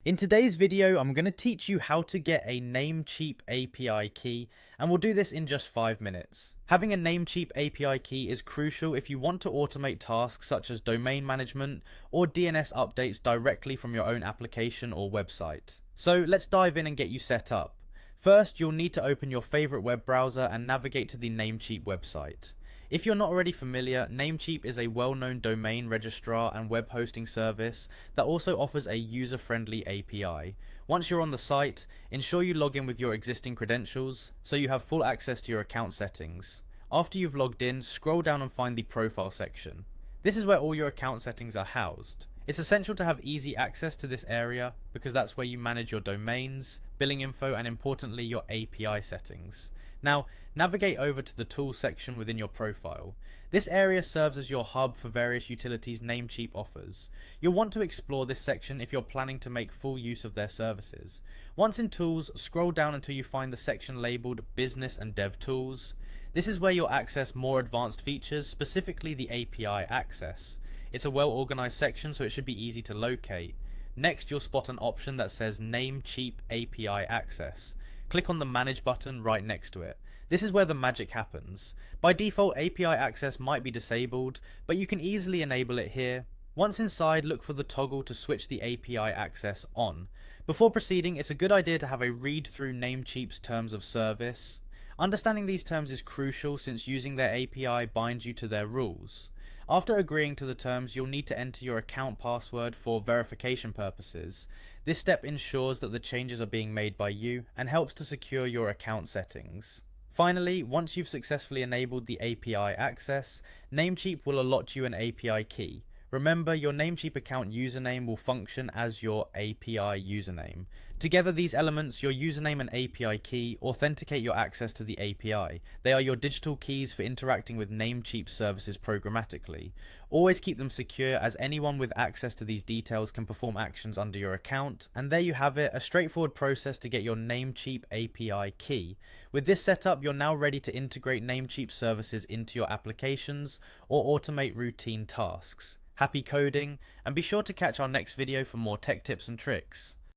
In today's video, I'm going to teach you how to get a Namecheap API key, and we'll do this in just 5 minutes. Having a Namecheap API key is crucial if you want to automate tasks such as domain management or DNS updates directly from your own application or website. So let's dive in and get you set up. First, you'll need to open your favorite web browser and navigate to the Namecheap website. If you're not already familiar, Namecheap is a well-known domain registrar and web hosting service that also offers a user-friendly API. Once you're on the site, ensure you log in with your existing credentials so you have full access to your account settings. After you've logged in, scroll down and find the profile section. This is where all your account settings are housed. It's essential to have easy access to this area because that's where you manage your domains, billing info, and importantly your API settings. Now, navigate over to the Tools section within your profile. This area serves as your hub for various utilities Namecheap offers. You'll want to explore this section if you're planning to make full use of their services. Once in Tools, scroll down until you find the section labeled Business and Dev Tools. This is where you'll access more advanced features, specifically the API access. It's a well organized section, so it should be easy to locate. Next, you'll spot an option that says Namecheap API Access. Click on the Manage button right next to it. This is where the magic happens. By default, API access might be disabled, but you can easily enable it here. Once inside, look for the toggle to switch the API access on. Before proceeding, it's a good idea to have a read through Namecheap's terms of service. Understanding these terms is crucial since using their API binds you to their rules. After agreeing to the terms, you'll need to enter your account password for verification purposes. This step ensures that the changes are being made by you and helps to secure your account settings. Finally, once you've successfully enabled the API access, Namecheap will allot you an API key. Remember, your Namecheap account username will function as your API username. Together, these elements, your username and API key, authenticate your access to the API. They are your digital keys for interacting with Namecheap services programmatically. Always keep them secure, as anyone with access to these details can perform actions under your account. And there you have it, a straightforward process to get your Namecheap API key. With this setup, you're now ready to integrate Namecheap services into your applications or automate routine tasks. Happy coding, and be sure to catch our next video for more tech tips and tricks.